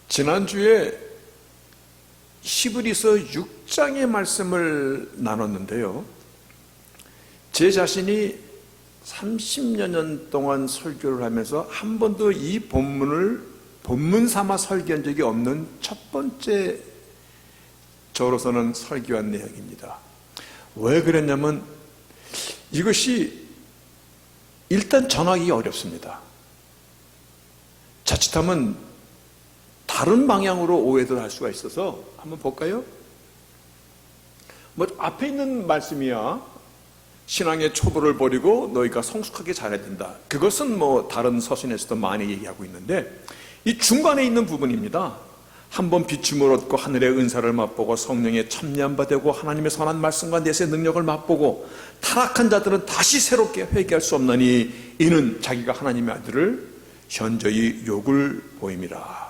지난주에 히브리서 6장의 말씀을 나눴는데요, 제 자신이 30여 년 동안 설교를 하면서 한 번도 이 본문을 본문 삼아 설교한 적이 없는 첫 번째 저로서는 설교한 내용입니다. 왜 그랬냐면 이것이 일단 전하기 어렵습니다. 자칫하면 다른 방향으로 오해를 할 수가 있어서 한번 볼까요? 앞에 있는 말씀이야. 신앙의 초보를 버리고 너희가 성숙하게 자라야 된다. 그것은 다른 서신에서도 많이 얘기하고 있는데, 이 중간에 있는 부분입니다. 한번 비춤을 얻고 하늘의 은사를 맛보고 성령에 참여한 바 되고 하나님의 선한 말씀과 내세의 능력을 맛보고 타락한 자들은 다시 새롭게 회개할 수 없나니 이는 자기가 하나님의 아들을 현저히 욕을 보임이라.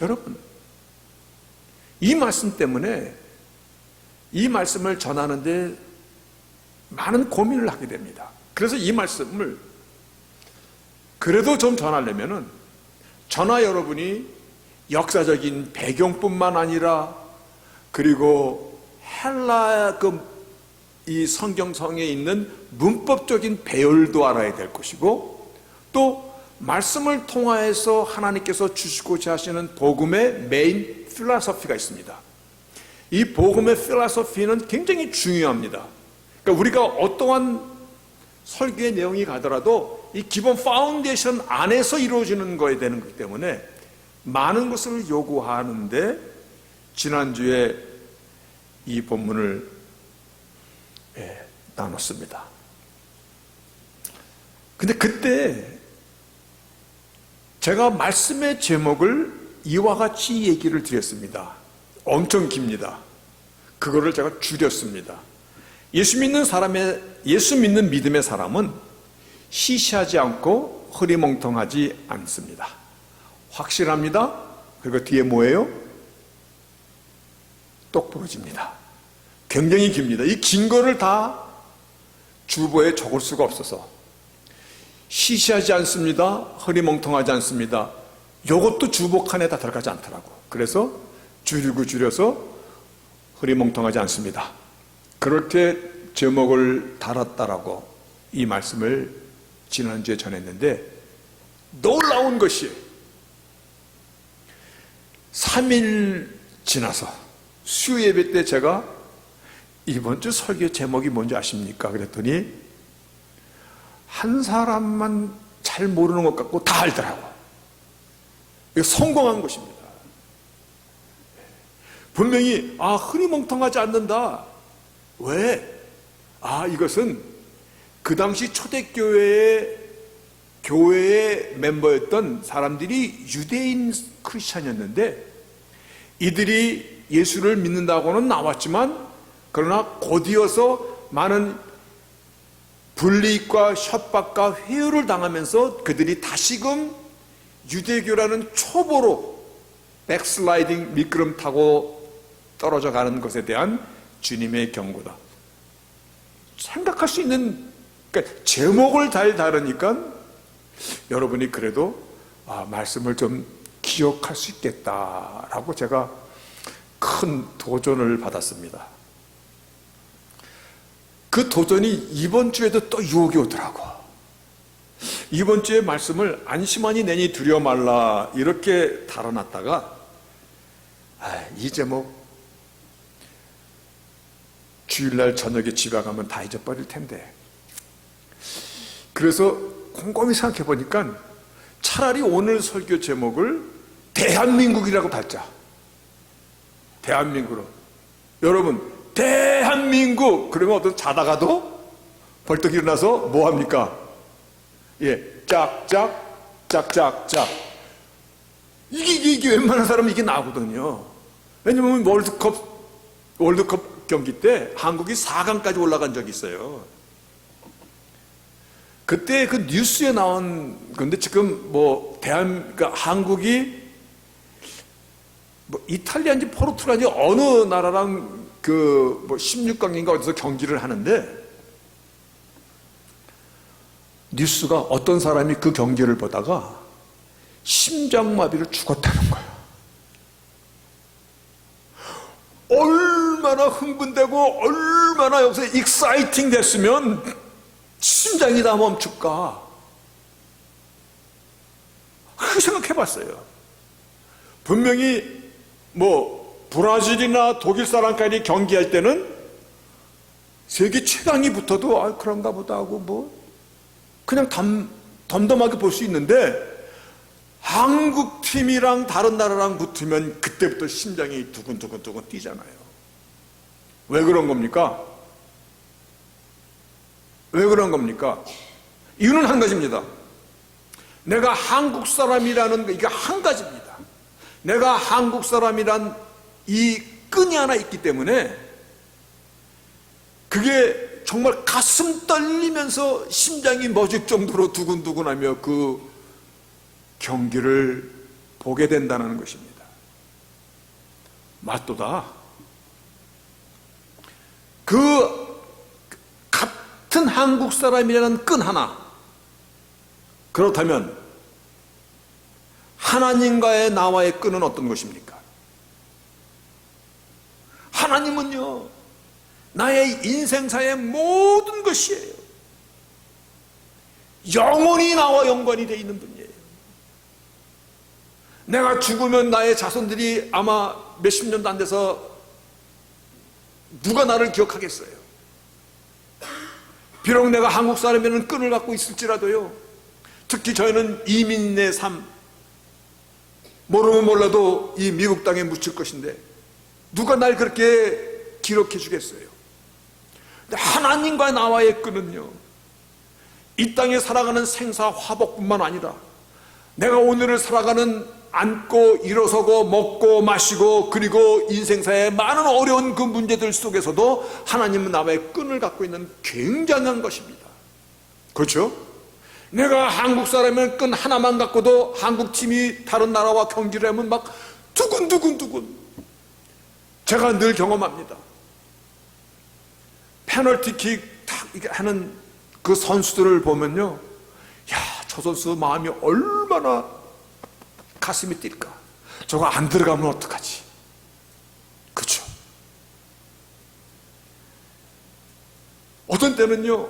여러분, 이 말씀 때문에 이 말씀을 전하는데 많은 고민을 하게 됩니다. 그래서 이 말씀을 그래도 좀 전하려면은 저나 여러분이 역사적인 배경뿐만 아니라 그리고 헬라 이 성경성에 있는 문법적인 배열도 알아야 될 것이고, 또 말씀을 통하여서 하나님께서 주시고자 하시는 복음의 메인 필라소피가 있습니다. 이 복음의 필라소피는 굉장히 중요합니다. 그러니까 우리가 어떠한 설교의 내용이 가더라도 이 기본 파운데이션 안에서 이루어지는 거에 되는 거기 때문에 많은 것을 요구하는데, 지난주에 이 본문을 나눴습니다. 근데 그때 제가 말씀의 제목을 이와 같이 얘기를 드렸습니다. 엄청 깁니다. 그거를 제가 줄였습니다. 예수 믿는 믿음의 사람은 시시하지 않고 흐리멍텅하지 않습니다. 확실합니다. 그리고 뒤에 뭐예요? 똑부러집니다. 굉장히 깁니다. 이 긴 거를 다 주보에 적을 수가 없어서 시시하지 않습니다. 흐리멍텅하지 않습니다. 이것도 주보 칸에 다 들어가지 않더라고. 그래서 줄여서 흐리멍텅하지 않습니다. 그렇게 제목을 달았다라고 이 말씀을 지난주에 전했는데, 놀라운 것이 3일 지나서 수요예배 때 제가 이번 주 설교 제목이 뭔지 아십니까? 그랬더니 한 사람만 잘 모르는 것 같고 다 알더라고. 이거 성공한 것입니다. 분명히 흐리멍텅하지 않는다. 왜? 이것은 그 당시 초대교회의 멤버였던 사람들이 유대인 크리스찬이었는데, 이들이 예수를 믿는다고는 나왔지만 그러나 곧이어서 많은 불이익과 협박과 회유를 당하면서 그들이 다시금 유대교라는 초보로 백슬라이딩 미끄럼 타고 떨어져 가는 것에 대한 주님의 경고다. 생각할 수 있는, 그러니까 제목을 잘 다루니까 여러분이 그래도 말씀을 좀 기억할 수 있겠다라고 제가 큰 도전을 받았습니다. 그 도전이 이번 주에도 또 유혹이 오더라고. 이번 주에 말씀을 안심하니 내니 두려워 말라 이렇게 달아놨다가 이 제목 주일날 저녁에 집에 가면 다 잊어버릴 텐데, 그래서 곰곰이 생각해 보니까 차라리 오늘 설교 제목을 대한민국이라고 달자. 대한민국으로. 여러분, 대한민국 그러면 어떤 자다가도 벌떡 일어나서 뭐 합니까? 짝짝짝짝짝. 이게 웬만한 사람은 이게 나오거든요. 왜냐면 월드컵 경기 때 한국이 4강까지 올라간 적이 있어요. 그때 그 뉴스에 나온 건데, 지금 그러니까 한국이 이탈리아인지 포르투갈인지 어느 나라랑 16강인가 어디서 경기를 하는데, 뉴스가 어떤 사람이 그 경기를 보다가 심장마비로 죽었다는 거예요. 얼마나 흥분되고 얼마나 여기서 익사이팅 됐으면 심장이 다 멈출까? 그 생각해 봤어요. 분명히 브라질이나 독일 사람까지 경기할 때는 세계 최강이 붙어도 그런가 보다 하고 그냥 덤덤하게 볼 수 있는데, 한국 팀이랑 다른 나라랑 붙으면 그때부터 심장이 두근두근 뛰잖아요. 왜 그런 겁니까? 왜 그런 겁니까? 이유는 한 가지입니다. 내가 한국 사람이라는 이게 한 가지입니다. 내가 한국 사람이란 이 끈이 하나 있기 때문에 그게 정말 가슴 떨리면서 심장이 멎을 정도로 두근두근하며 그 경기를 보게 된다는 것입니다. 맞도다. 그 같은 한국 사람이라는 끈 하나, 그렇다면 하나님과의 나와의 끈은 어떤 것입니까? 하나님은요, 나의 인생사의 모든 것이에요. 영원히 나와 연관이 되어 있는 분이에요. 내가 죽으면 나의 자손들이 아마 몇십 년도 안 돼서 누가 나를 기억하겠어요? 비록 내가 한국 사람이라는 끈을 갖고 있을지라도요, 특히 저희는 이민의 삶, 모르면 몰라도 이 미국 땅에 묻힐 것인데 누가 날 그렇게 기록해 주겠어요? 근데 하나님과 나와의 끈은요, 이 땅에 살아가는 생사 화복뿐만 아니라 내가 오늘을 살아가는 앉고 일어서고 먹고 마시고 그리고 인생사의 많은 어려운 그 문제들 속에서도 하나님은 나와의 끈을 갖고 있는 굉장한 것입니다. 그렇죠? 내가 한국 사람이면 끈 하나만 갖고도 한국 팀이 다른 나라와 경기를 하면 막 두근두근. 제가 늘 경험합니다. 페널티킥 탁 하는 그 선수들을 보면요, 야, 저 선수 마음이 얼마나 가슴이 뛸까? 저거 안 들어가면 어떡하지? 그렇죠? 어떤 때는요,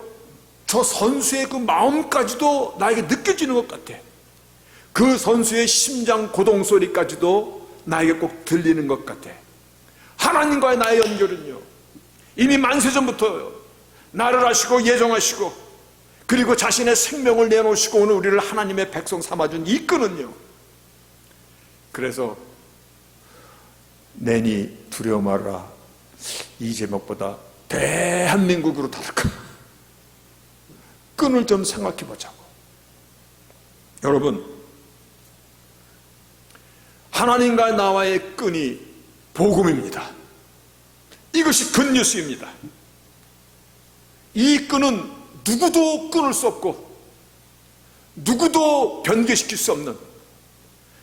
저 선수의 그 마음까지도 나에게 느껴지는 것 같아. 그 선수의 심장 고동 소리까지도 나에게 꼭 들리는 것 같아. 하나님과의 나의 연결은요, 이미 만세전부터 나를 하시고 예정하시고 그리고 자신의 생명을 내놓으시고 오늘 우리를 하나님의 백성 삼아준 이 끈은요, 그래서 내니 두려워 말라, 이 제목보다 대한민국으로 다를까? 끈을 좀 생각해 보자고. 여러분, 하나님과 나와의 끈이 복음입니다. 이것이 굿뉴스입니다. 이 끈은 누구도 끊을 수 없고 누구도 변개시킬 수 없는,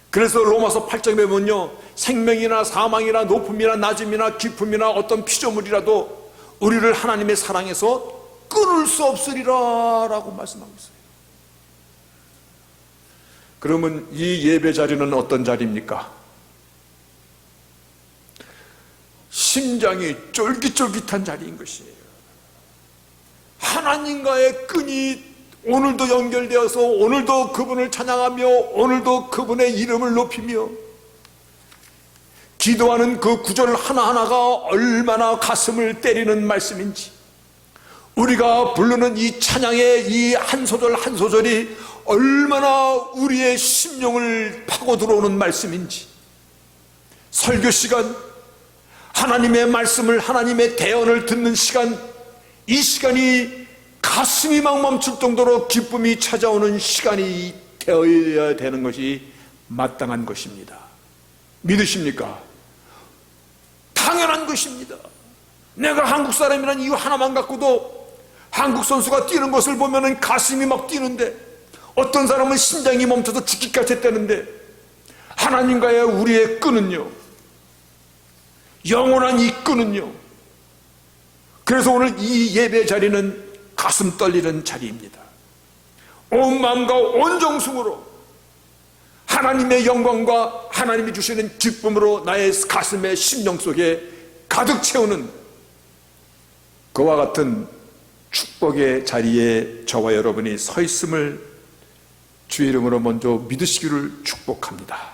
그래서 로마서 8장에 보면요, 생명이나 사망이나 높음이나 낮음이나 깊음이나 어떤 피조물이라도 우리를 하나님의 사랑에서 끊을 수 없으리라 라고 말씀하고 있어요. 그러면 이 예배 자리는 어떤 자리입니까? 심장이 쫄깃쫄깃한 자리인 것이에요. 하나님과의 끈이 오늘도 연결되어서 오늘도 그분을 찬양하며 오늘도 그분의 이름을 높이며 기도하는 그 구절 하나하나가 얼마나 가슴을 때리는 말씀인지, 우리가 부르는 이 찬양의 이 한 소절 한 소절이 얼마나 우리의 심령을 파고 들어오는 말씀인지, 설교 시간, 하나님의 말씀을, 하나님의 대언을 듣는 시간, 이 시간이 가슴이 막 멈출 정도로 기쁨이 찾아오는 시간이 되어야 되는 것이 마땅한 것입니다. 믿으십니까? 당연한 것입니다. 내가 한국 사람이라는 이유 하나만 갖고도 한국 선수가 뛰는 것을 보면 가슴이 막 뛰는데, 어떤 사람은 심장이 멈춰서 죽기까지 했다는데, 하나님과의 우리의 끈은요, 영원한 이 끈은요, 그래서 오늘 이 예배 자리는 가슴 떨리는 자리입니다. 온 마음과 온 정성으로 하나님의 영광과 하나님이 주시는 기쁨으로 나의 가슴의 심령 속에 가득 채우는 그와 같은 축복의 자리에 저와 여러분이 서 있음을 주의 이름으로 먼저 믿으시기를 축복합니다.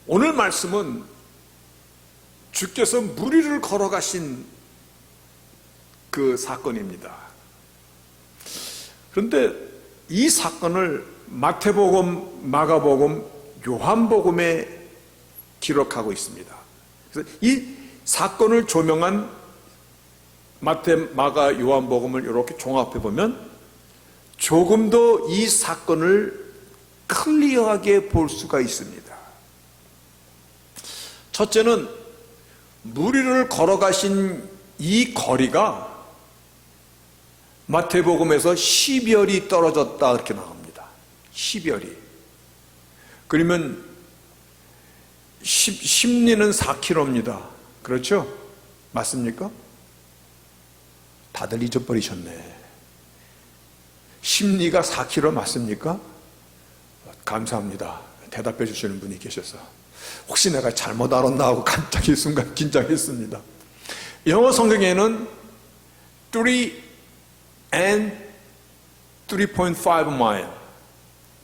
오늘 말씀은 주께서 물 위를 걸어가신 그 사건입니다. 그런데 이 사건을 마태복음, 마가복음, 요한복음에 기록하고 있습니다. 그래서 이 사건을 조명한 마태, 마가, 요한복음을 이렇게 종합해 보면 조금 더 이 사건을 클리어하게 볼 수가 있습니다. 첫째는 물 위를 걸어가신 이 거리가 마태복음에서 10여리 떨어졌다 이렇게 나옵니다. 10여리. 그러면 10리는 4km입니다. 그렇죠? 맞습니까? 다들 잊어버리셨네. 10리가 4km 맞습니까? 감사합니다. 대답해 주시는 분이 계셔서 혹시 내가 잘못 알았나 하고 갑자기 순간 긴장했습니다. 영어 성경에는 3 and 3.5 mile,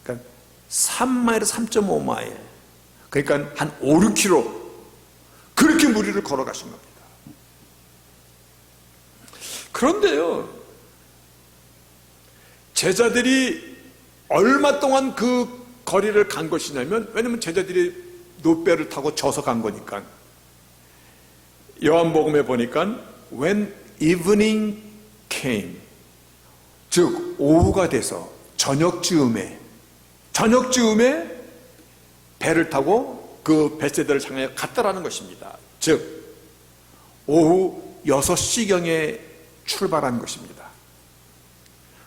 그러니까 3마일에서 3.5마일, 그러니까 한 5, 6km 그렇게 물 위를 걸어가신 겁니다. 그런데요, 제자들이 얼마 동안 그 거리를 간 것이냐면, 왜냐면 제자들이 노배를 타고 져서 간 거니까. 요한복음에 보니까 when evening came, 즉 오후가 돼서 저녁쯤에 배를 타고 그 벳세다를 향해 갔다라는 것입니다. 즉 오후 6시경에 출발한 것입니다.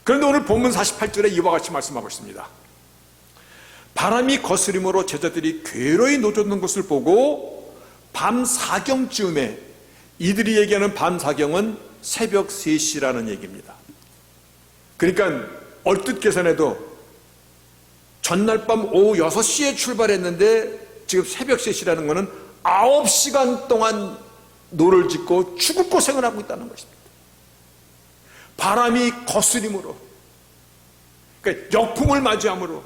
그런데 오늘 본문 48절에 이와 같이 말씀하고 있습니다. 바람이 거스림으로 제자들이 괴로이 노젓는 것을 보고 밤 4경쯤에, 이들이 얘기하는 밤 4경은 새벽 3시라는 얘기입니다. 그러니까 얼뜻 계산해도 전날 밤 오후 6시에 출발했는데 지금 새벽 3시라는 것은 9시간 동안 노를 짓고 죽을 고생을 하고 있다는 것입니다. 바람이 거스림으로, 그러니까 역풍을 맞이함으로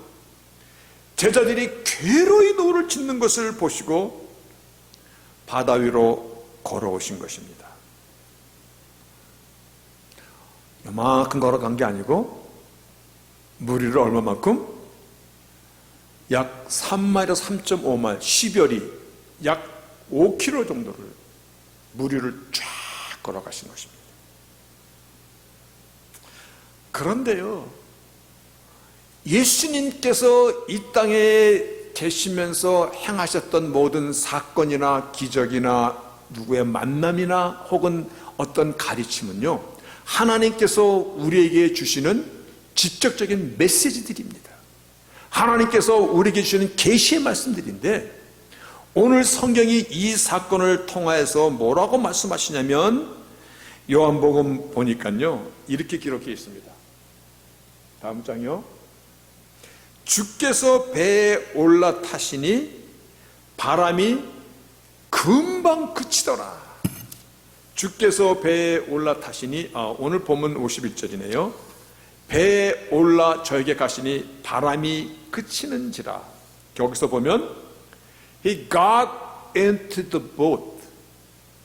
제자들이 괴로이 노를 짓는 것을 보시고 바다 위로 걸어오신 것입니다. 요만큼 걸어간 게 아니고 물 위를 얼마만큼? 약 3마일에서 3.5마일, 10여리, 약 5km 정도를 물 위를 쫙 걸어가신 것입니다. 그런데요, 예수님께서 이 땅에 계시면서 행하셨던 모든 사건이나 기적이나 누구의 만남이나 혹은 어떤 가르침은요, 하나님께서 우리에게 주시는 직접적인 메시지들입니다. 하나님께서 우리에게 주시는 계시의 말씀들인데, 오늘 성경이 이 사건을 통하여서 뭐라고 말씀하시냐면, 요한복음 보니까요 이렇게 기록해 있습니다. 다음 장이요. 주께서 배에 올라타시니 바람이 금방 그치더라. 주께서 배에 올라타시니, 오늘 본문 51절이네요. 배에 올라 저에게 가시니 바람이 그치는지라. 여기서 보면 He got into the boat.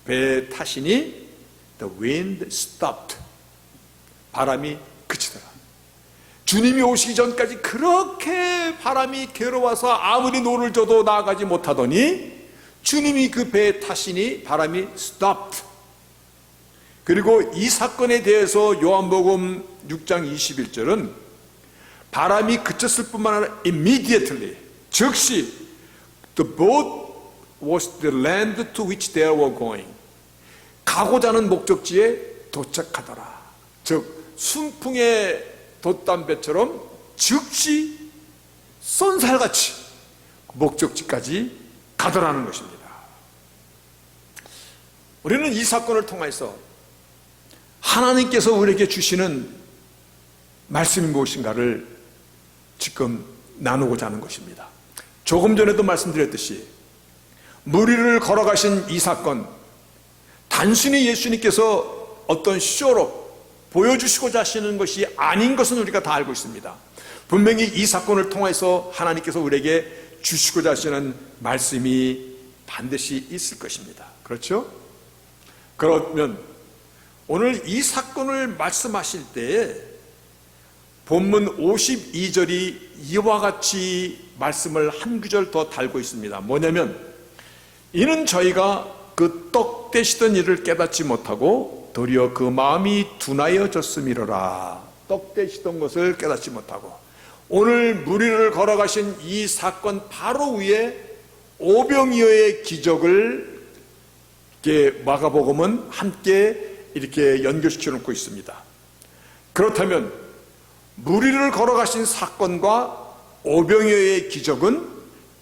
배에 타시니 the wind stopped. 바람이 그치더라. 주님이 오시기 전까지 그렇게 바람이 괴로워서 아무리 노를 져도 나아가지 못하더니 주님이 그 배에 타시니 바람이 stopped. 그리고 이 사건에 대해서 요한복음 6장 21절은 바람이 그쳤을 뿐만 아니라 immediately, 즉시 the boat was the land to which they were going. 가고자 하는 목적지에 도착하더라. 즉 순풍의 돛담배처럼 즉시 쏜살같이 목적지까지 가더라는 것입니다. 우리는 이 사건을 통해서 하나님께서 우리에게 주시는 말씀이 무엇인가를 지금 나누고자 하는 것입니다. 조금 전에도 말씀드렸듯이 무리를 걸어가신 이 사건, 단순히 예수님께서 어떤 쇼로 보여주시고자 하시는 것이 아닌 것은 우리가 다 알고 있습니다. 분명히 이 사건을 통해서 하나님께서 우리에게 주시고자 하시는 말씀이 반드시 있을 것입니다. 그렇죠? 그러면 오늘 이 사건을 말씀하실 때에 본문 52절이 이와 같이 말씀을 한 구절 더 달고 있습니다. 뭐냐면, 이는 저희가 그 떡 되시던 일을 깨닫지 못하고 도리어 그 마음이 둔하여졌음이로라. 떡 되시던 것을 깨닫지 못하고. 오늘 무리를 걸어가신 이 사건 바로 위에 오병이어의 기적을 이렇게 마가복음은 함께 이렇게 연결시켜 놓고 있습니다. 그렇다면 무리를 걸어가신 사건과 오병이어의 기적은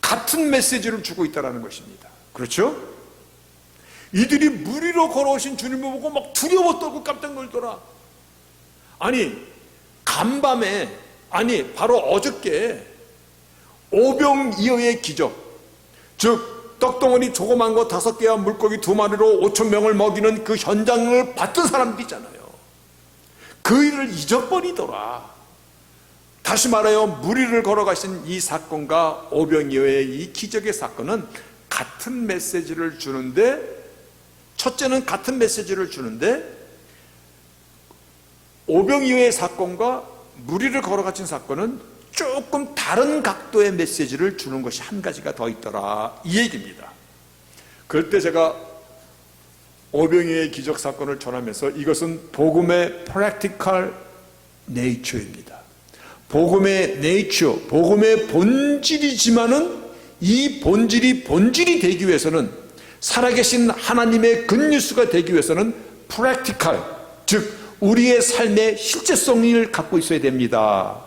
같은 메시지를 주고 있다는 것입니다. 그렇죠? 이들이 무리로 걸어오신 주님을 보고 막 두려워 떨고 깜짝 놀더라. 아니, 간밤에, 아니 바로 어저께 오병이어의 기적, 즉 떡덩어리 조그만 거 5개와 물고기 2마리로 5,000명을 먹이는 그 현장을 봤던 사람들이잖아요. 그 일을 잊어버리더라. 다시 말하여 무리를 걸어가신 이 사건과 오병이어의 이 기적의 사건은 같은 메시지를 주는데, 첫째는 같은 메시지를 주는데 오병이어의 사건과 무리를 걸어가신 사건은 조금 다른 각도의 메시지를 주는 것이 한 가지가 더 있더라, 이 얘기입니다. 그럴 때 제가 오병이어의 기적 사건을 전하면서 이것은 복음의 practical nature입니다. 복음의 nature, 복음의 본질이지만은 이 본질이 되기 위해서는, 살아계신 하나님의 굿뉴스가 되기 위해서는 practical, 즉 우리의 삶의 실제성을 갖고 있어야 됩니다.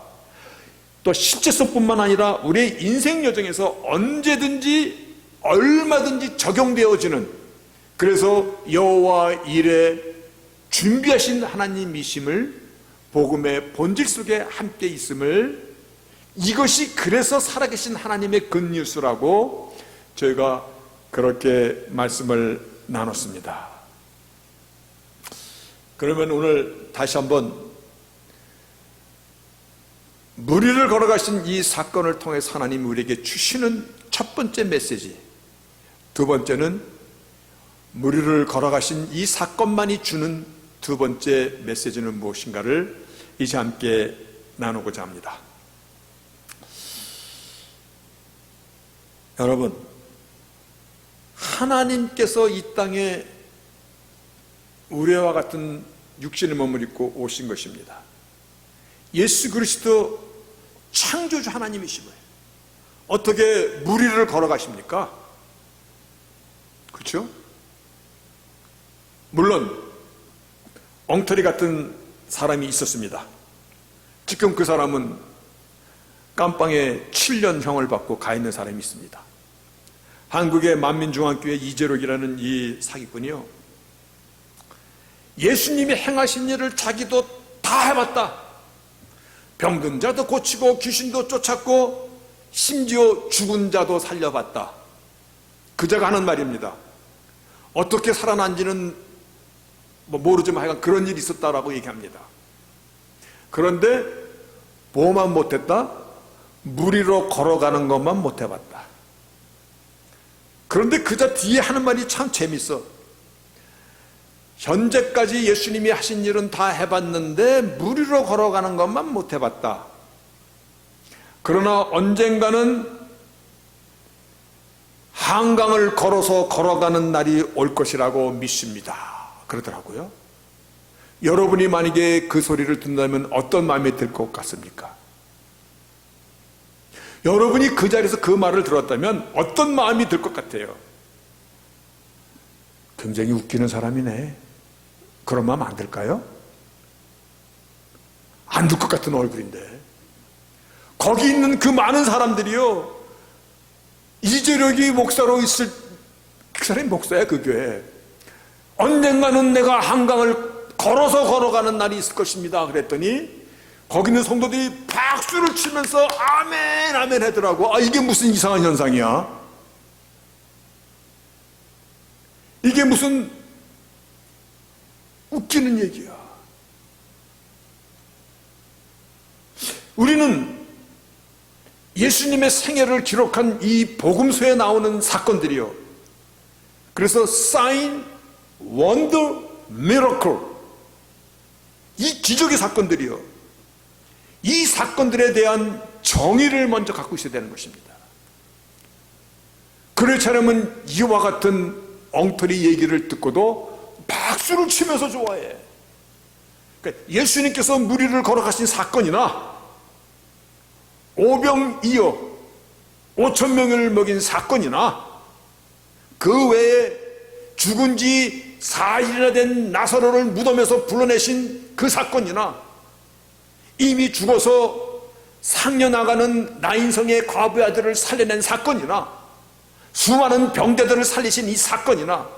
또 실제성뿐만 아니라 우리의 인생 여정에서 언제든지 얼마든지 적용되어지는, 그래서 여호와 일에 준비하신 하나님이심을 복음의 본질 속에 함께 있음을, 이것이 그래서 살아계신 하나님의 굿뉴스라고 저희가 그렇게 말씀을 나눴습니다. 그러면 오늘 다시 한번 무리를 걸어가신 이 사건을 통해서 하나님이 우리에게 주시는 첫 번째 메시지, 두 번째는 무리를 걸어가신 이 사건만이 주는 두 번째 메시지는 무엇인가를 이제 함께 나누고자 합니다. 여러분, 하나님께서 이 땅에 우리와 같은 육신의 몸을 입고 오신 것입니다. 예수 그리스도 창조주 하나님이심을 어떻게 무리를 걸어가십니까? 그렇죠? 물론 엉터리 같은 사람이 있었습니다. 지금 그 사람은 깜빵에 7년형을 받고 가 있는 사람이 있습니다. 한국의 만민중앙교회 이재록이라는 이 사기꾼이요, 예수님이 행하신 일을 자기도 다 해봤다. 병든 자도 고치고 귀신도 쫓았고 심지어 죽은 자도 살려봤다. 그자가 하는 말입니다. 어떻게 살아난지는 모르지만 하여간 그런 일이 있었다라고 얘기합니다. 그런데 뭐만 못했다? 무리로 걸어가는 것만 못해봤다. 그런데 그자 뒤에 하는 말이 참 재밌어. 현재까지 예수님이 하신 일은 다 해봤는데 무리로 걸어가는 것만 못 해봤다. 그러나 언젠가는 한강을 걸어서 걸어가는 날이 올 것이라고 믿습니다. 그러더라고요. 여러분이 만약에 그 소리를 듣는다면 어떤 마음이 들 것 같습니까? 여러분이 그 자리에서 그 말을 들었다면 어떤 마음이 들 것 같아요? 굉장히 웃기는 사람이네. 그런 마음 안 들까요? 안 들 것 같은 얼굴인데. 거기 있는 그 많은 사람들이요, 이재력이 목사로 있을, 그 사람이 목사야, 그 교회. 언젠가는 내가 한강을 걸어서 걸어가는 날이 있을 것입니다. 그랬더니 거기 있는 성도들이 박수를 치면서 아멘 아멘 하더라고. 아, 이게 무슨 이상한 현상이야? 이게 무슨 웃기는 얘기야. 우리는 예수님의 생애를 기록한 이 복음서에 나오는 사건들이요, 그래서 사인, 원더, 미러클, 이 기적의 사건들이요, 이 사건들에 대한 정의를 먼저 갖고 있어야 되는 것입니다. 그렇지 않으면 이와 같은 엉터리 얘기를 듣고도 박수를 치면서 좋아해. 그러니까 예수님께서 무리를 걸어가신 사건이나 오병이어 5,000명을 먹인 사건이나 그 외에 죽은 지 4일이나 된 나사로를 무덤에서 불러내신 그 사건이나 이미 죽어서 상려 나가는 나인성의 과부의 아들을 살려낸 사건이나 수많은 병자들을 살리신 이 사건이나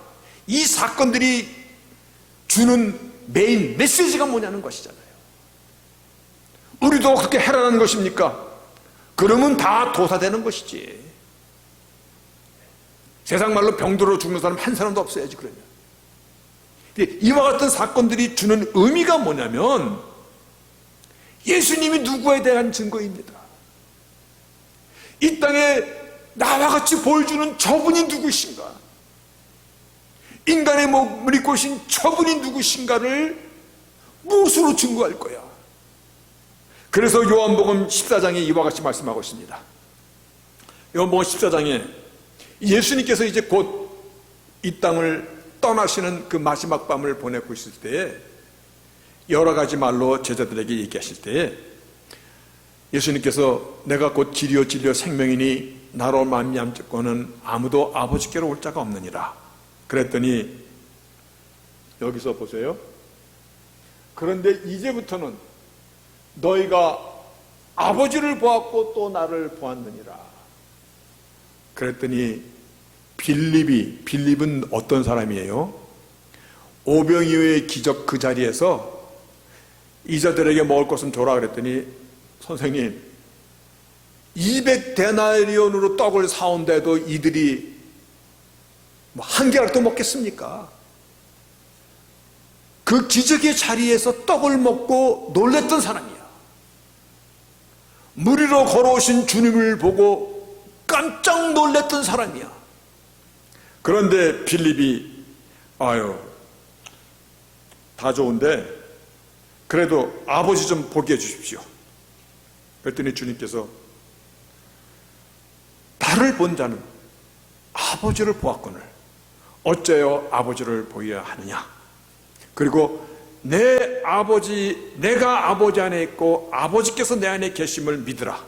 이 사건들이 주는 메인 메시지가 뭐냐는 것이잖아요. 우리도 그렇게 해라는 것입니까? 그러면 다 도사되는 것이지. 세상 말로 병들어 죽는 사람 한 사람도 없어야지. 그러면 이와 같은 사건들이 주는 의미가 뭐냐면 예수님이 누구에 대한 증거입니다. 이 땅에 나와 같이 보여주는 저분이 누구신가, 인간의 몸을 입고 오신 저분이 누구신가를 무엇으로 증거할 거야. 그래서 요한복음 14장에 이와 같이 말씀하고 있습니다. 요한복음 14장에 예수님께서 이제 곧 이 땅을 떠나시는 그 마지막 밤을 보내고 있을 때에 여러 가지 말로 제자들에게 얘기하실 때에 예수님께서 내가 곧 길이요 진리요 생명이니 나로 말미암고는 아무도 아버지께로 올 자가 없느니라 그랬더니, 여기서 보세요. 그런데 이제부터는 너희가 아버지를 보았고 또 나를 보았느니라. 그랬더니 빌립은 어떤 사람이에요? 오병이어의 기적 그 자리에서 이자들에게 먹을 것은 줘라 그랬더니, 선생님 200데나리온으로 떡을 사온데도 이들이 한 개라도 먹겠습니까? 그 기적의 자리에서 떡을 먹고 놀랬던 사람이야. 무리로 걸어오신 주님을 보고 깜짝 놀랬던 사람이야. 그런데 빌립이 다 좋은데 그래도 아버지 좀 보게 해주십시오. 그랬더니 주님께서 나를 본 자는 아버지를 보았거늘 어째요 아버지를 보여야 하느냐. 그리고 내가 아버지 안에 있고 아버지께서 내 안에 계심을 믿으라.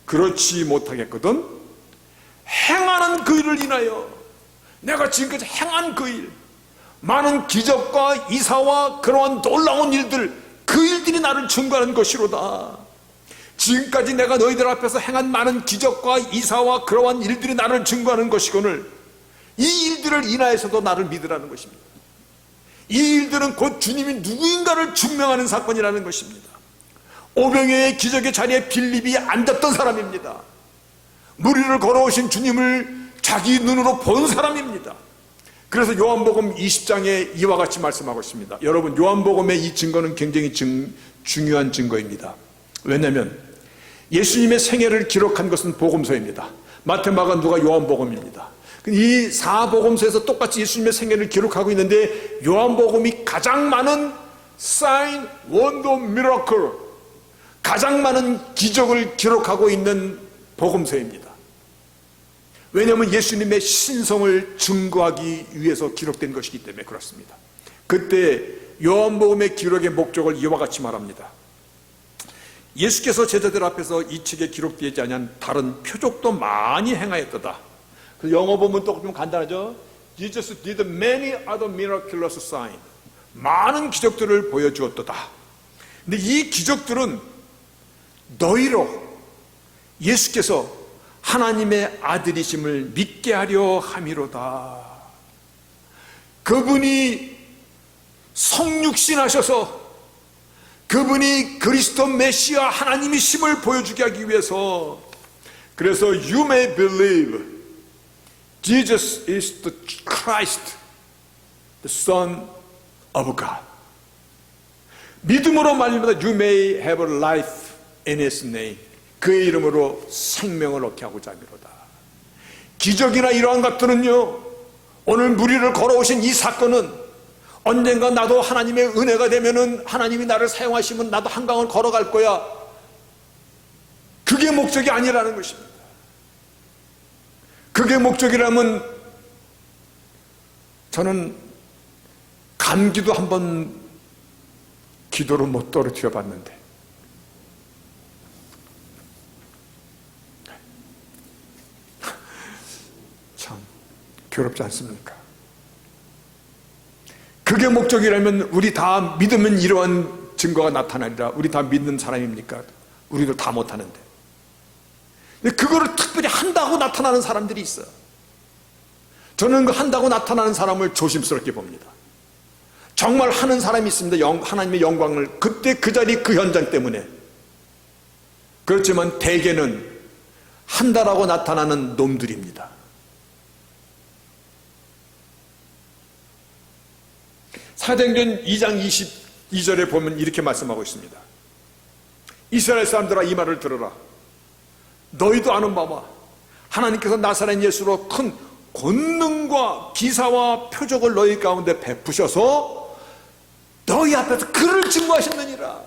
그렇지 못하겠거든 행하는 그 일을 인하여 내가 지금까지 행한 그 일, 많은 기적과 이사와 그러한 놀라운 일들, 그 일들이 나를 증거하는 것이로다. 지금까지 내가 너희들 앞에서 행한 많은 기적과 이사와 그러한 일들이 나를 증거하는 것이거늘 이 일들을 인하여서도 나를 믿으라는 것입니다. 이 일들은 곧 주님이 누구인가를 증명하는 사건이라는 것입니다. 오병이어의 기적의 자리에 빌립이 앉았던 사람입니다. 무리를 걸어오신 주님을 자기 눈으로 본 사람입니다. 그래서 요한복음 20장에 이와 같이 말씀하고 있습니다. 여러분, 요한복음의 이 증거는 굉장히 중요한 증거입니다. 왜냐하면 예수님의 생애를 기록한 것은 복음서입니다. 마태, 마가, 누가, 요한복음입니다. 이 4복음서에서 똑같이 예수님의 생애를 기록하고 있는데 요한복음이 가장 많은 사인, 원더, 미러클, 가장 많은 기적을 기록하고 있는 복음서입니다. 왜냐하면 예수님의 신성을 증거하기 위해서 기록된 것이기 때문에 그렇습니다. 그때 요한복음의 기록의 목적을 이와 같이 말합니다. 예수께서 제자들 앞에서 이 책에 기록되지 아니한 다른 표적도 많이 행하였도다. 그 영어 보면 또 좀 간단하죠. Jesus did many other miraculous signs. 많은 기적들을 보여주었도다. 근데 이 기적들은 너희로 예수께서 하나님의 아들이심을 믿게 하려 함이로다. 그분이 성육신하셔서 그분이 그리스도 메시아 하나님이심을 보여주게 하기 위해서, 그래서 you may believe Jesus is the Christ, the Son of God. 믿음으로 말미암아 you may have a life in his name. 그의 이름으로 생명을 얻게 하고자 함이로다. 기적이나 이러한 것들은요, 오늘 무리를 걸어오신 이 사건은 언젠가 나도 하나님의 은혜가 되면은 하나님이 나를 사용하시면 나도 한강을 걸어갈 거야, 그게 목적이 아니라는 것입니다. 그게 목적이라면 저는 감기도 한번 기도로 못 떨어뜨려 봤는데 참 괴롭지 않습니까? 그게 목적이라면 우리 다 믿으면 이러한 증거가 나타나리라. 우리 다 믿는 사람입니까? 우리도 다 못하는데. 근데 그거를 특별히 한다고 나타나는 사람들이 있어요. 저는 그 한다고 나타나는 사람을 조심스럽게 봅니다. 정말 하는 사람이 있습니다. 하나님의 영광을 그때 그 자리 그 현장 때문에. 그렇지만 대개는 한다라고 나타나는 놈들입니다. 사도행전 2장 22절에 보면 이렇게 말씀하고 있습니다. 이스라엘 사람들아, 이 말을 들어라. 너희도 아는 바와 하나님께서 나사렛 예수로 큰 권능과 기사와 표적을 너희 가운데 베푸셔서 너희 앞에서 그를 증거하셨느니라.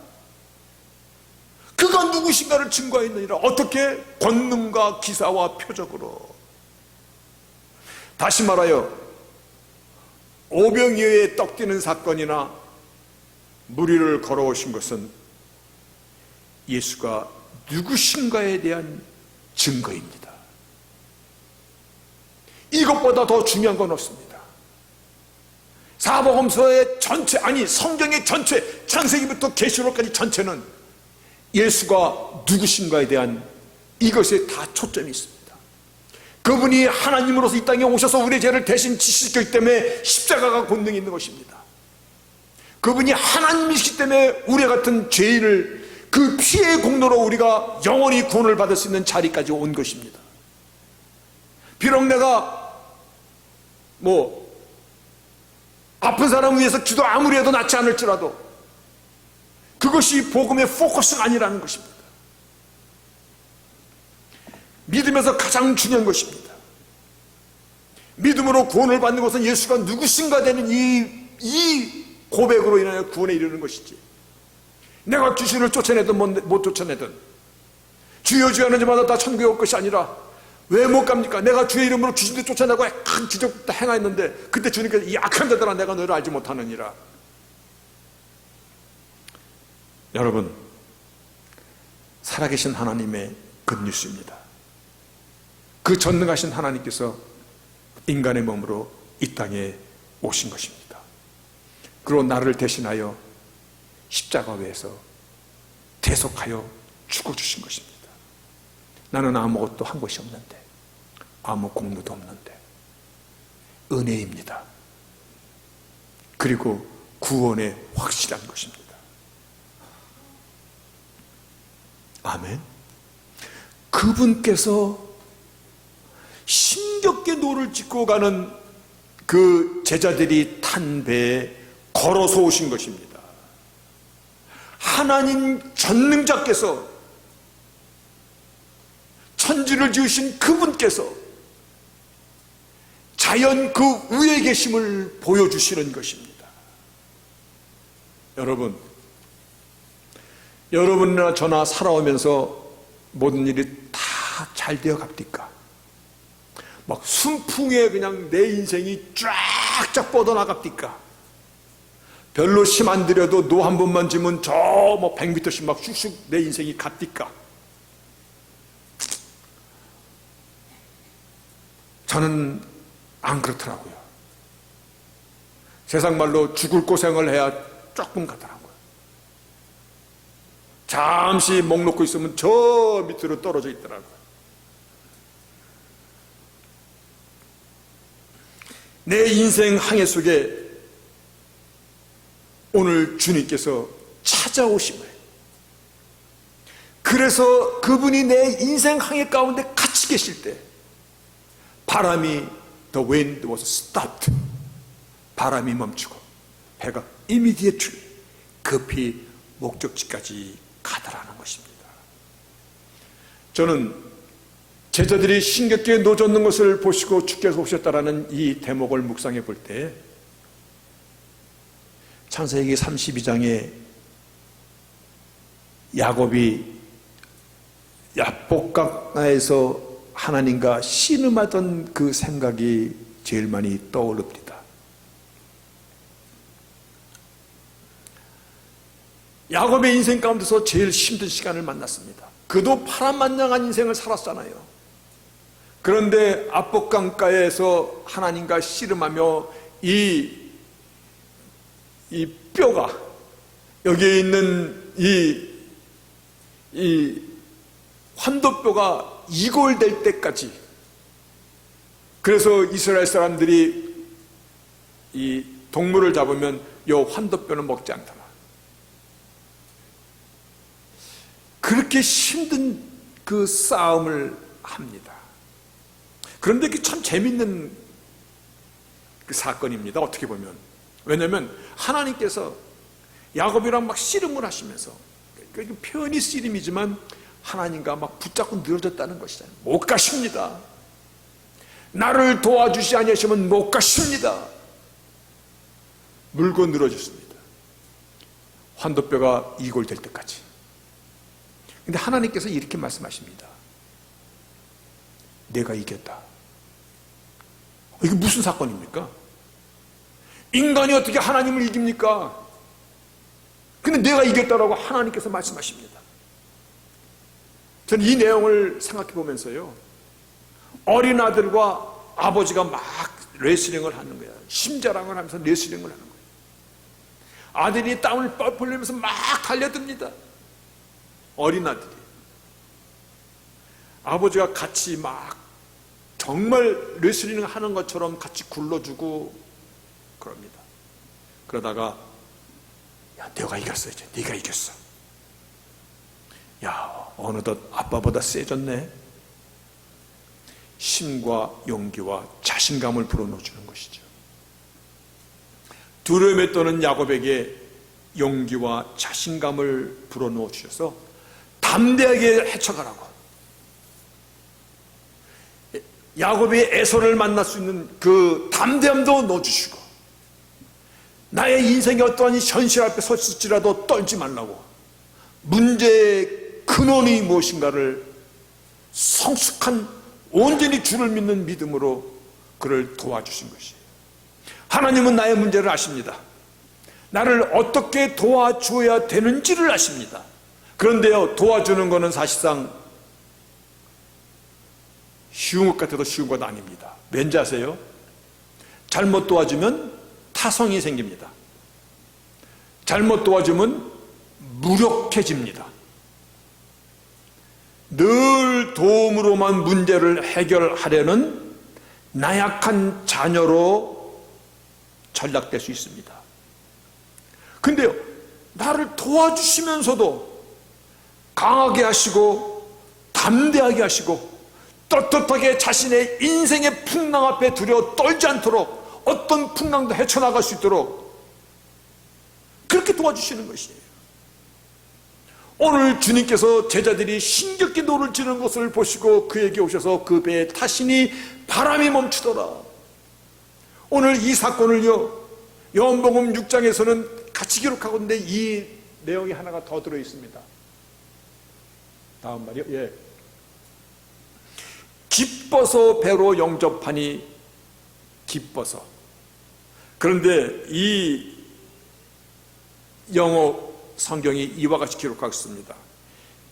그가 누구신가를 증거했느니라. 어떻게? 권능과 기사와 표적으로. 다시 말하여 오병이어의 떡 뛰는 사건이나 무리를 걸어오신 것은 예수가 누구신가에 대한 증거입니다. 이것보다 더 중요한 건 없습니다. 사복음서의 전체, 아니 성경의 전체, 창세기부터 계시록까지 전체는 예수가 누구신가에 대한 이것에 다 초점이 있습니다. 그분이 하나님으로서 이 땅에 오셔서 우리의 죄를 대신 지시기 때문에 십자가가 권능이 있는 것입니다. 그분이 하나님이시기 때문에 우리 같은 죄인을 그 피의 공로로 우리가 영원히 구원을 받을 수 있는 자리까지 온 것입니다. 비록 내가 아픈 사람을 위해서 기도 아무리 해도 낫지 않을지라도 그것이 복음의 포커스가 아니라는 것입니다. 믿음에서 가장 중요한 것입니다. 믿음으로 구원을 받는 것은 예수가 누구신가 되는 이 고백으로 인하여 구원에 이르는 것이지, 내가 귀신을 쫓아내든 못 쫓아내든 주여 주여 하는 자마다 다 천국에 올 것이 아니라, 왜 못 갑니까? 내가 주의 이름으로 귀신도 쫓아내고 큰 기적도 행하였는데 그때 주님께서 이 악한 자들아 내가 너를 알지 못하느니라. 여러분, 살아계신 하나님의 굿뉴스입니다. 그 전능하신 하나님께서 인간의 몸으로 이 땅에 오신 것입니다. 그리고 나를 대신하여 십자가에서 대속하여 죽어주신 것입니다. 나는 아무것도 한 것이 없는데, 아무 공로도 없는데 은혜입니다. 그리고 구원의 확실한 것입니다. 아멘. 그분께서 힘겹게 노를 짚고 가는 그 제자들이 탄 배에 걸어서 오신 것입니다. 하나님 전능자께서, 천지를 지으신 그분께서 자연 그 위에 계심을 보여주시는 것입니다. 여러분이나 저나 살아오면서 모든 일이 다 잘 되어 갑니까? 막 순풍에 그냥 내 인생이 쫙쫙 뻗어나갑니까? 별로 힘 안 들여도 노 한 번만 지면 저 100m씩 막 슉슉 내 인생이 갑니까? 저는 안 그렇더라고요. 세상 말로 죽을 고생을 해야 조금 가더라고요. 잠시 목 놓고 있으면 저 밑으로 떨어져 있더라고요. 내 인생 항해 속에 오늘 주님께서 찾아오심을, 그래서 그분이 내 인생 항해 가운데 같이 계실 때 바람이, the wind was stopped. 바람이 멈추고 배가 immediately 급히 목적지까지 가더라는 것입니다. 저는 제자들이 신격기에 노젓는 것을 보시고 주께서 오셨다라는 이 대목을 묵상해 볼 때 창세기 32장에 야곱이 야복강가에서 하나님과 씨름하던 그 생각이 제일 많이 떠오릅니다. 야곱의 인생 가운데서 제일 힘든 시간을 만났습니다. 그도 파란만장한 인생을 살았잖아요. 그런데 압복강가에서 하나님과 씨름하며 이 뼈가 여기에 있는 이 환도뼈가 이골될 때까지, 그래서 이스라엘 사람들이 이 동물을 잡으면 이 환도뼈는 먹지 않더라. 그렇게 힘든 그 싸움을 합니다. 그런데 이게 참 재밌는 그 사건입니다. 어떻게 보면. 왜냐하면 하나님께서 야곱이랑 막 씨름을 하시면서, 표현이 씨름이지만 하나님과 막 붙잡고 늘어졌다는 것이잖아요. 못 가십니다. 나를 도와주시 아니하시면 못 가십니다. 물고 늘어졌습니다. 환도뼈가 이골될 때까지. 근데 하나님께서 이렇게 말씀하십니다. 내가 이겼다. 이게 무슨 사건입니까? 인간이 어떻게 하나님을 이깁니까? 근데 내가 이겼다라고 하나님께서 말씀하십니다. 저는 이 내용을 생각해 보면서요, 어린 아들과 아버지가 막 레슬링을 하는 거야. 심자랑을 하면서 레슬링을 하는 거예요. 아들이 땀을 뻘뻘 흘리면서 막 달려듭니다. 어린 아들이. 아버지가 같이 막 정말 레슬링을 하는 것처럼 같이 굴러주고 그럽니다. 그러다가 야, 내가 이겼어. 이제 네가 이겼어. 야, 어느덧 아빠보다 세졌네. 힘과 용기와 자신감을 불어넣어주는 것이죠. 두려움에 떠는 야곱에게 용기와 자신감을 불어넣어 주셔서 담대하게 헤쳐가라고, 야곱이 에서를 만날 수 있는 그 담대함도 넣어주시고, 나의 인생의 어떠한 현실 앞에 섰을지라도 떨지 말라고, 문제의 근원이 무엇인가를 성숙한 온전히 주를 믿는 믿음으로 그를 도와주신 것이에요. 하나님은 나의 문제를 아십니다. 나를 어떻게 도와줘야 되는지를 아십니다. 그런데요, 도와주는 것은 사실상 쉬운 것 같아도 쉬운 것 아닙니다. 왠지 아세요? 잘못 도와주면 타성이 생깁니다. 잘못 도와주면 무력해집니다. 늘 도움으로만 문제를 해결하려는 나약한 자녀로 전락될 수 있습니다. 근데요, 나를 도와주시면서도 강하게 하시고 담대하게 하시고 떳떳하게 자신의 인생의 풍랑 앞에 두려워 떨지 않도록, 어떤 풍랑도 헤쳐나갈 수 있도록 그렇게 도와주시는 것이에요. 오늘 주님께서 제자들이 신격히 노를 지는 것을 보시고 그에게 오셔서 그 배에 타시니 바람이 멈추더라. 오늘 이 사건을요, 요한복음 6장에서는 같이 기록하고 있는데 이 내용이 하나가 더 들어 있습니다. 다음 말이요. 예. 기뻐서 배로 영접하니, 기뻐서. 그런데 이 영어 성경이 이와 같이 기록하고 있습니다.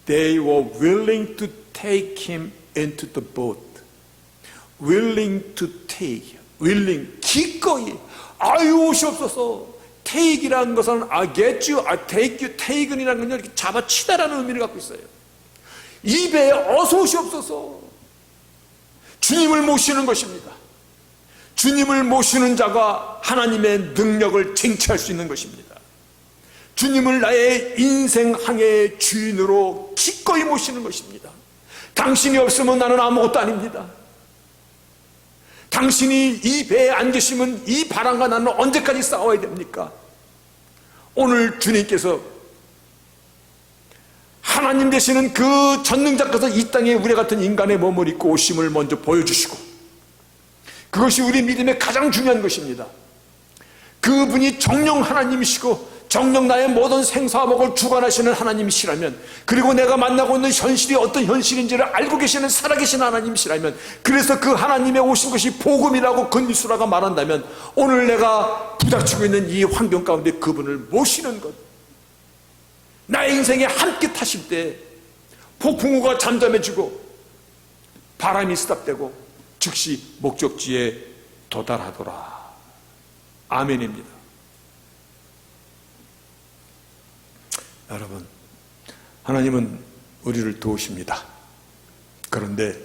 They were willing to take him into the boat. willing to take, willing, 기꺼이. 아유, 오시옵소서. take이라는 것은 I get you, I take you, taken이라는 건 이렇게 잡아치다라는 의미를 갖고 있어요. 이 배에 어서 오시옵소서. 주님을 모시는 것입니다. 주님을 모시는 자가 하나님의 능력을 쟁취할 수 있는 것입니다. 주님을 나의 인생 항해의 주인으로 기꺼이 모시는 것입니다. 당신이 없으면 나는 아무것도 아닙니다. 당신이 이 배에 안 계시면 이 바람과 나는 언제까지 싸워야 됩니까? 오늘 주님께서 하나님 되시는 그 전능자께서 이 땅에 우리 같은 인간의 몸을 입고 오심을 먼저 보여주시고, 그것이 우리 믿음의 가장 중요한 것입니다. 그분이 정령 하나님이시고 정령 나의 모든 생사복을 주관하시는 하나님이시라면, 그리고 내가 만나고 있는 현실이 어떤 현실인지를 알고 계시는 살아계신 하나님이시라면, 그래서 그 하나님의 오신 것이 복음이라고 건니수라가 말한다면, 오늘 내가 부닥치고 있는 이 환경 가운데 그분을 모시는 것, 나의 인생에 함께 타실 때 폭풍우가 잠잠해지고 바람이 스탑되고 즉시 목적지에 도달하더라. 아멘입니다. 여러분, 하나님은 우리를 도우십니다. 그런데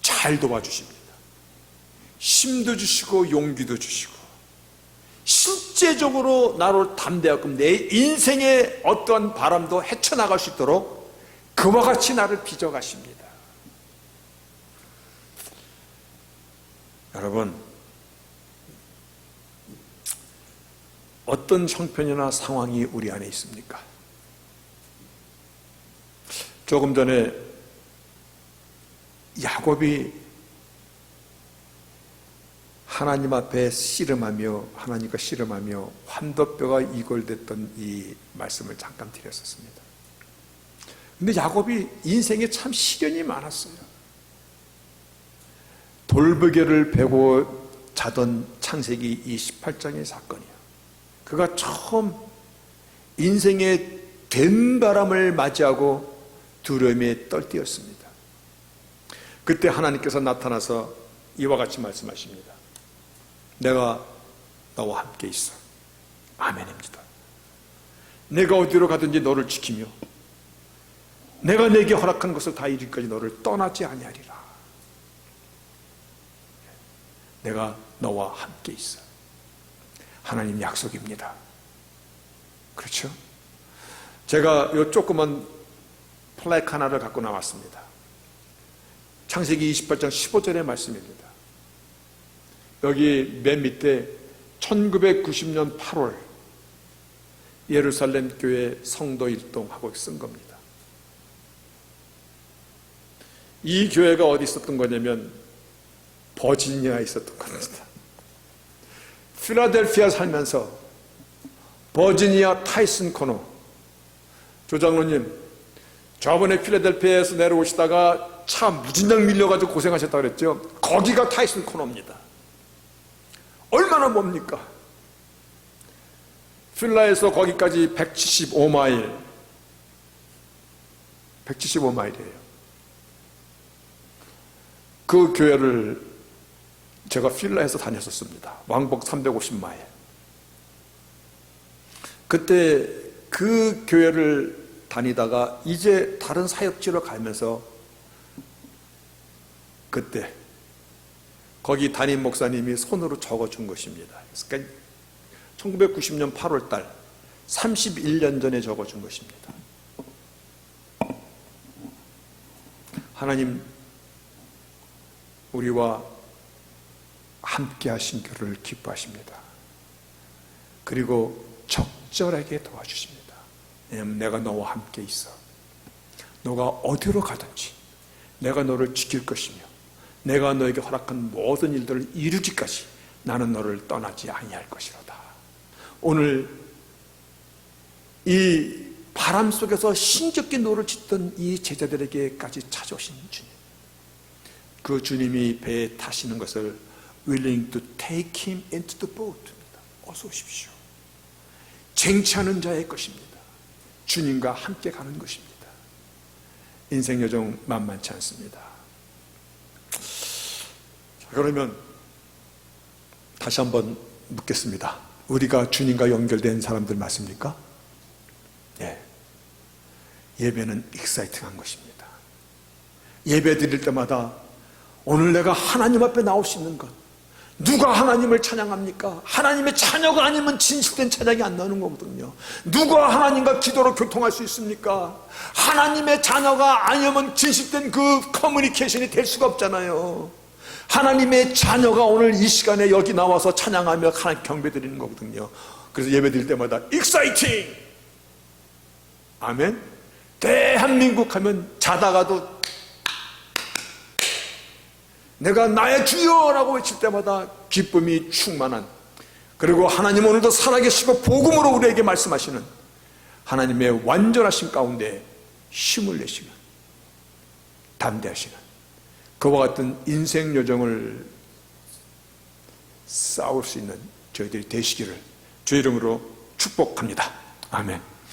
잘 도와주십니다. 힘도 주시고 용기도 주시고, 실제적으로 나를 담대하고 내 인생의 어떠한 바람도 헤쳐나갈 수 있도록 그와 같이 나를 빚어가십니다. 여러분, 어떤 형편이나 상황이 우리 안에 있습니까? 조금 전에 야곱이 하나님 앞에 씨름하며, 하나님과 씨름하며 환도뼈가 이골됐던 이 말씀을 잠깐 드렸었습니다. 근데 야곱이 인생에 참 시련이 많았어요. 돌베개를 베고 자던 창세기 이 18장의 사건이에요. 그가 처음 인생의 된바람을 맞이하고 두려움에 떨뛰었습니다. 그때 하나님께서 나타나서 이와 같이 말씀하십니다. 내가 너와 함께 있어. 아멘입니다. 내가 어디로 가든지 너를 지키며 내가 내게 허락한 것을 다 이루기까지 너를 떠나지 아니하리라. 내가 너와 함께 있어. 하나님 약속입니다. 그렇죠? 제가 이 조그만 플래크 하나를 갖고 나왔습니다. 창세기 28장 15절의 말씀입니다. 여기 맨 밑에 1990년 8월 예루살렘 교회 성도 일동하고 쓴 겁니다. 이 교회가 어디 있었던 거냐면 버지니아에 있었던 겁니다. 필라델피아 살면서 버지니아 타이슨 코너 조장로님, 저번에 필라델피아에서 내려오시다가 차 무진장 밀려가지고 고생하셨다고 그랬죠. 거기가 타이슨 코너입니다. 얼마나 멉니까? 필라에서 거기까지 175마일 175마일이에요. 그 교회를 제가 필라에서 다녔었습니다. 왕복 350마일. 그때 그 교회를 다니다가 이제 다른 사역지로 가면서 그때 거기 담임 목사님이 손으로 적어준 것입니다. 그러니까 1990년 8월 달 31년 전에 적어준 것입니다. 하나님, 우리와 함께 하신 교를 기뻐하십니다. 그리고 적절하게 도와주십니다. 왜냐하면 내가 너와 함께 있어. 너가 어디로 가든지 내가 너를 지킬 것이며 내가 너에게 허락한 모든 일들을 이루기까지 나는 너를 떠나지 아니할 것이로다. 오늘 이 바람 속에서 신겹게 노를 짓던 이 제자들에게까지 찾아오신 주님, 그 주님이 배에 타시는 것을 willing to take him into the boat입니다. 어서 오십시오. 쟁취하는 자의 것입니다. 주님과 함께 가는 것입니다. 인생 여정 만만치 않습니다. 자, 그러면 다시 한번 묻겠습니다. 우리가 주님과 연결된 사람들 맞습니까? 네. 예배는 익사이팅한 것입니다. 예배 드릴 때마다 오늘 내가 하나님 앞에 나올 수 있는 것, 누가 하나님을 찬양합니까? 하나님의 자녀가 아니면 진실된 찬양이 안 나오는 거거든요. 누가 하나님과 기도로 교통할 수 있습니까? 하나님의 자녀가 아니면 진실된 그 커뮤니케이션이 될 수가 없잖아요. 하나님의 자녀가 오늘 이 시간에 여기 나와서 찬양하며 하나님 경배드리는 거거든요. 그래서 예배드릴 때마다 익사이팅! 아멘. 대한민국 하면 자다가도 내가 나의 주여라고 외칠 때마다 기쁨이 충만한, 그리고 하나님 오늘도 살아계시고 복음으로 우리에게 말씀하시는 하나님의 완전하신 가운데 힘을 내시는, 담대하시는 그와 같은 인생 여정을 싸울 수 있는 저희들이 되시기를 주의 이름으로 축복합니다. 아멘.